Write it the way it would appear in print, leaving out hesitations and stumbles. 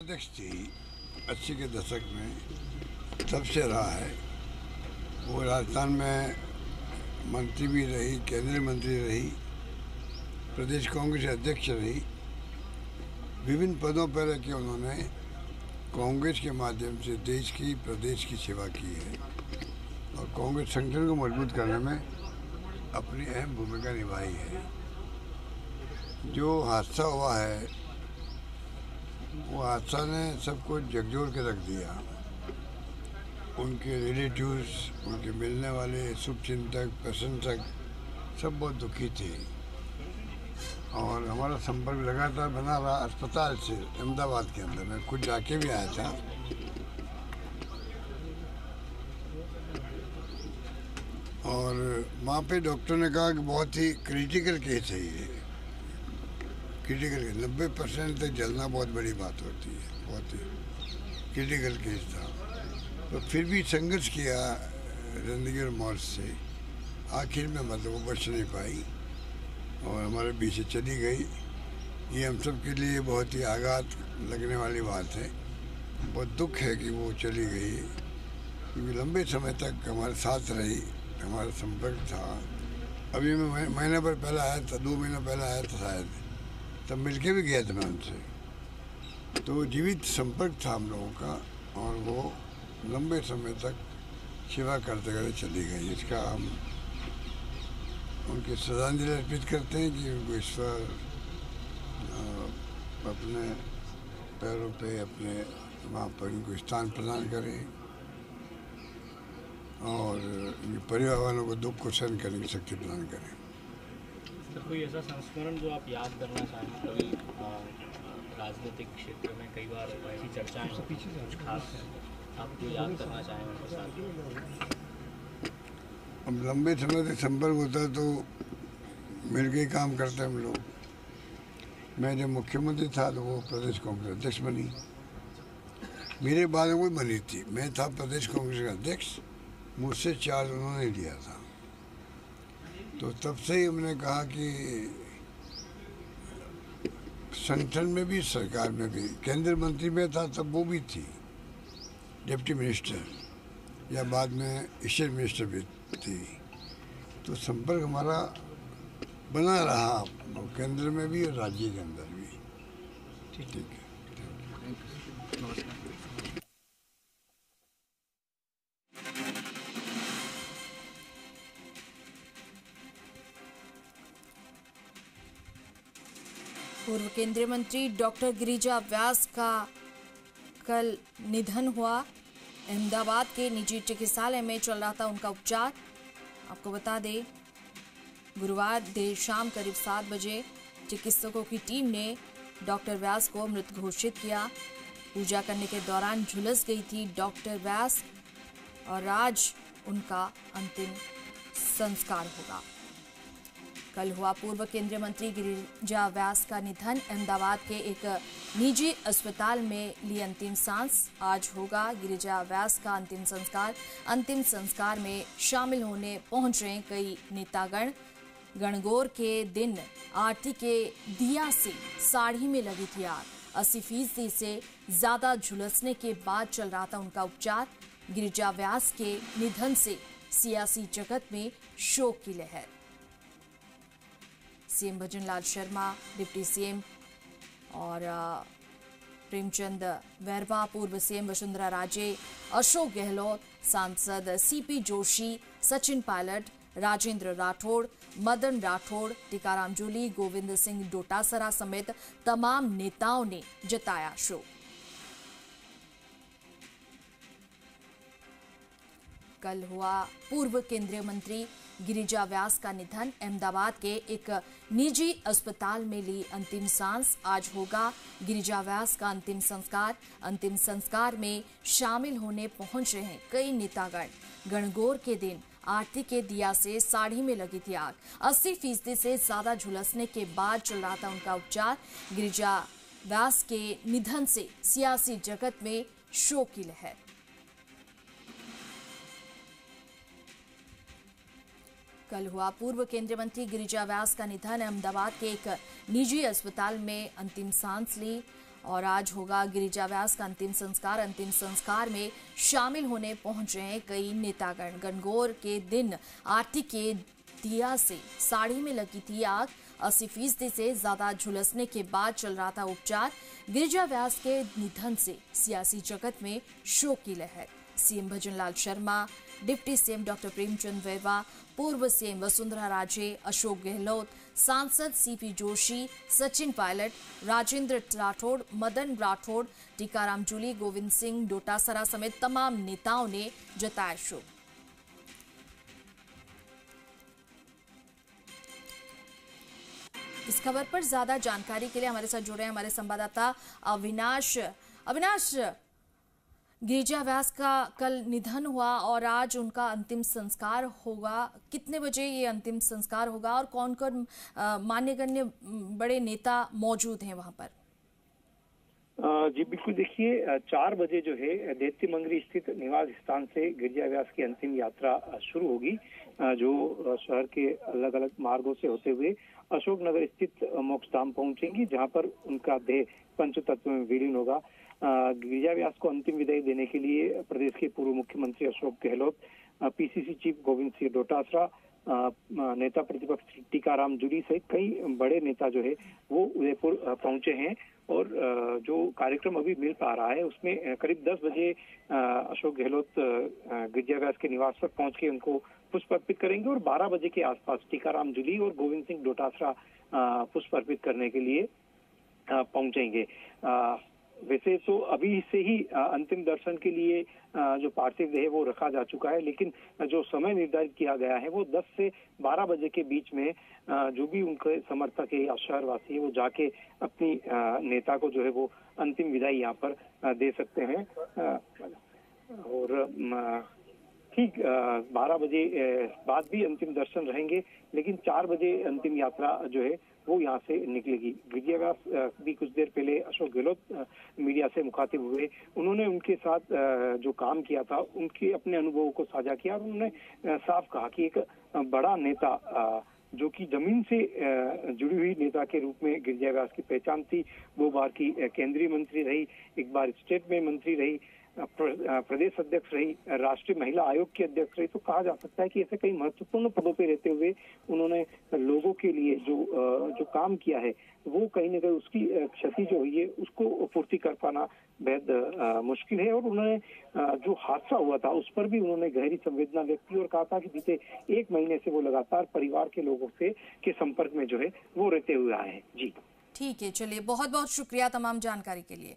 अध्यक्ष थी 80 के दशक में, तब से रहा है। वो राजस्थान में मंत्री भी रही, केंद्रीय मंत्री रही, प्रदेश कांग्रेस अध्यक्ष रही, विभिन्न पदों पर रह के उन्होंने कांग्रेस के माध्यम से देश की, प्रदेश की सेवा की है और कांग्रेस संगठन को मजबूत करने में अपनी अहम भूमिका निभाई है। जो हादसा हुआ है वो हादसा ने सबको झकझोर के रख दिया। उनके रिलेटिव्स, उनके मिलने वाले शुभचिंतक, प्रशंसक सब बहुत दुखी थे और हमारा संपर्क लगातार बना रहा अस्पताल से अहमदाबाद के अंदर। मैं खुद जाके भी आया था। और वहाँ पे डॉक्टर ने कहा कि बहुत ही क्रिटिकल केस है ये। क्रिटिकल 90% तक जलना बहुत बड़ी बात होती है, बहुत ही क्रिटिकल केस था। तो फिर भी संघर्ष किया जिंदगी और मौत से। आखिर में मतलब वो बच नहीं पाई और हमारे बीच से चली गई। ये हम सब के लिए बहुत ही आघात लगने वाली बात है। बहुत दुख है कि वो चली गई, क्योंकि लंबे समय तक हमारे साथ रही, हमारा संपर्क था। अभी मैं महीने भर पहले आया था, 2 महीना पहले आया था शायद, तब मिलके भी गया था मैं उनसे। तो जीवित संपर्क था हम लोगों का और वो लंबे समय तक सेवा करते करते चली गई। इसका हम उनकी श्रद्धांजलि अर्पित करते हैं कि उनको ईश्वर अपने पैरों पे, अपने वहाँ पर उनको स्थान प्रदान करें और उनके परिवार वालों को दुख को सहन करने की शक्ति प्रदान करें। सर, कोई ऐसा संस्मरण जो आप याद करना चाहें? कभी राजनीतिक क्षेत्र में कई बार ऐसी चर्चाएं कुछ खास आपको याद करना चाहें उनके साथ? अब लंबे समय से संपर्क होता है तो मिल के ही काम करते हैं हम लोग। मैं जब मुख्यमंत्री था तो वो प्रदेश कांग्रेस अध्यक्ष बनी। मेरे बाद में कोई बनी थी, मैं था प्रदेश कांग्रेस का अध्यक्ष, मुझसे चार्ज उन्होंने लिया था। तो तब से ही हमने कहा कि संगठन में भी, सरकार में भी, केंद्रीय मंत्री में था तब वो भी थी, डिप्टी मिनिस्टर, या बाद में स्टेट मिनिस्टर भी थी। तो संपर्क हमारा बना रहा, केंद्र में भी और राज्य के अंदर भी। ठीक है। पूर्व केंद्रीय मंत्री डॉक्टर गिरिजा व्यास का कल निधन हुआ। अहमदाबाद के निजी चिकित्सालय में चल रहा था उनका उपचार। आपको बता दें, गुरुवार देर शाम करीब 7 बजे चिकित्सकों की टीम ने डॉक्टर व्यास को मृत घोषित किया। पूजा करने के दौरान झुलस गई थी डॉक्टर व्यास और आज उनका अंतिम संस्कार होगा। कल हुआ पूर्व केंद्रीय मंत्री गिरिजा व्यास का निधन। अहमदाबाद के एक निजी अस्पताल में ली अंतिम सांस। आज होगा गिरिजा व्यास का अंतिम संस्कार। अंतिम संस्कार में शामिल होने पहुंच रहे कई नेतागण। गणगौर के दिन आरती के दिया से साड़ी में लगी थी आग। 80% से ज्यादा झुलसने के बाद चल रहा था उनका उपचार। गिरिजा व्यास के निधन से सियासी जगत में शोक की लहर। CM Bhajanlal Sharma, deputy CM और प्रेमचंद बैरवा, पूर्व सीएम वसुंधरा राजे, अशोक गहलोत, सांसद सीपी जोशी, सचिन पायलट, राजेंद्र राठौड़, मदन राठौड़, टीकाराम जूली, गोविंद सिंह डोटासरा समेत तमाम नेताओं ने जताया शोक। कल हुआ पूर्व केंद्रीय मंत्री गिरिजा व्यास का निधन। अहमदाबाद के एक निजी अस्पताल में ली अंतिम सांस। आज होगा गिरिजा व्यास का अंतिम संस्कार। अंतिम संस्कार में शामिल होने पहुंच रहे हैं कई नेतागण। गणगौर के दिन आरती के दिया से साड़ी में लगी थी आग। 80% से ज्यादा झुलसने के बाद चल रहा था उनका उपचार। गिरिजा व्यास के निधन से सियासी जगत में शोक की लहर। कल हुआ पूर्व केंद्रीय मंत्री गिरिजा व्यास का निधन। अहमदाबाद के एक निजी अस्पताल में अंतिम सांस ली और आज होगा गिरिजा व्यास का अंतिम संस्कार। अंतिम संस्कार में शामिल होने पहुंचे हैं कई नेतागण। गणगौर के दिन आरती के दिया से साड़ी में लगी थी आग। 80% से ज्यादा झुलसने के बाद चल रहा था उपचार। गिरिजा व्यास के निधन से सियासी जगत में शोक की लहर। CM Bhajanlal Sharma, deputy CM doctor Premchand वैवा, पूर्व सीएम वसुंधरा राजे, अशोक गहलोत, सांसद सीपी जोशी, सचिन पायलट, राजेंद्र राठौड़, मदन राठौड़, टीकाराम जूली, गोविंद सिंह डोटासरा समेत तमाम नेताओं ने जताया शोक। इस खबर पर ज्यादा जानकारी के लिए हमारे साथ जुड़े हैं हमारे संवाददाता अविनाश। गिरिजा व्यास का कल निधन हुआ और आज उनका अंतिम संस्कार होगा। कितने बजे ये अंतिम संस्कार होगा और कौन कौन मान्यगण्य बड़े नेता मौजूद हैं वहां पर? जी बिल्कुल, देखिए 4 बजे जो है दैत्य मंगरी स्थित निवास स्थान से गिरिजा व्यास की अंतिम यात्रा शुरू होगी, जो शहर के अलग अलग मार्गों से होते हुए अशोक नगर स्थित मोक्ष धाम पहुंचेंगी, जहां पर उनका देह पंचतत्व में विलीन होगा। गिरिजा व्यास को अंतिम विदाई देने के लिए प्रदेश के पूर्व मुख्यमंत्री अशोक गहलोत, पीसीसी चीफ गोविंद सिंह डोटासरा, नेता प्रतिपक्ष टीकाराम जूली सहित कई बड़े नेता जो है वो उदयपुर पहुंचे हैं। और जो कार्यक्रम अभी मिल पा रहा है उसमें करीब 10 बजे अशोक गहलोत गिरिजा व्यास के निवास पर पहुंच के उनको पुष्प अर्पित करेंगे और 12 बजे के आसपास टीकाराम जूली और गोविंद सिंह डोटासरा पुष्प अर्पित करने के लिए पहुंचेंगे। वैसे तो अभी से ही अंतिम दर्शन के लिए जो पार्थिव देह है वो रखा जा चुका है, लेकिन जो समय निर्धारित किया गया है वो 10 से 12 बजे के बीच में जो भी उनके समर्थक है या शहरवासी है वो जाके अपनी नेता को जो है वो अंतिम विदाई यहाँ पर दे सकते हैं। और ठीक 12 बजे बाद भी अंतिम दर्शन रहेंगे, लेकिन 4 बजे अंतिम यात्रा जो है वो यहाँ से निकलेगी। गिरिजा व्यास भी कुछ देर पहले अशोक गहलोत मीडिया से मुखातिब हुए। उन्होंने उनके साथ जो काम किया था उनके अपने अनुभवों को साझा किया और उन्होंने साफ कहा कि एक बड़ा नेता जो कि जमीन से जुड़ी हुई नेता के रूप में गिरिजा व्यास की पहचान थी। 2 बार की केंद्रीय मंत्री रही, 1 बार स्टेट में मंत्री रही, प्रदेश अध्यक्ष रही, राष्ट्रीय महिला आयोग की अध्यक्ष रही। तो कहा जा सकता है कि ऐसे कई महत्वपूर्ण पदों पे रहते हुए उन्होंने लोगों के लिए जो काम किया है वो कहीं न कहीं उसकी क्षति जो हुई है उसको पूर्ति कर पाना बेहद मुश्किल है। और उन्होंने जो हादसा हुआ था उस पर भी उन्होंने गहरी संवेदना व्यक्त की और कहा था कि बीते 1 महीने से वो लगातार परिवार के लोगों से के संपर्क में जो है वो रहते हुए आए हैं। जी ठीक है, चलिए बहुत बहुत शुक्रिया तमाम जानकारी के लिए।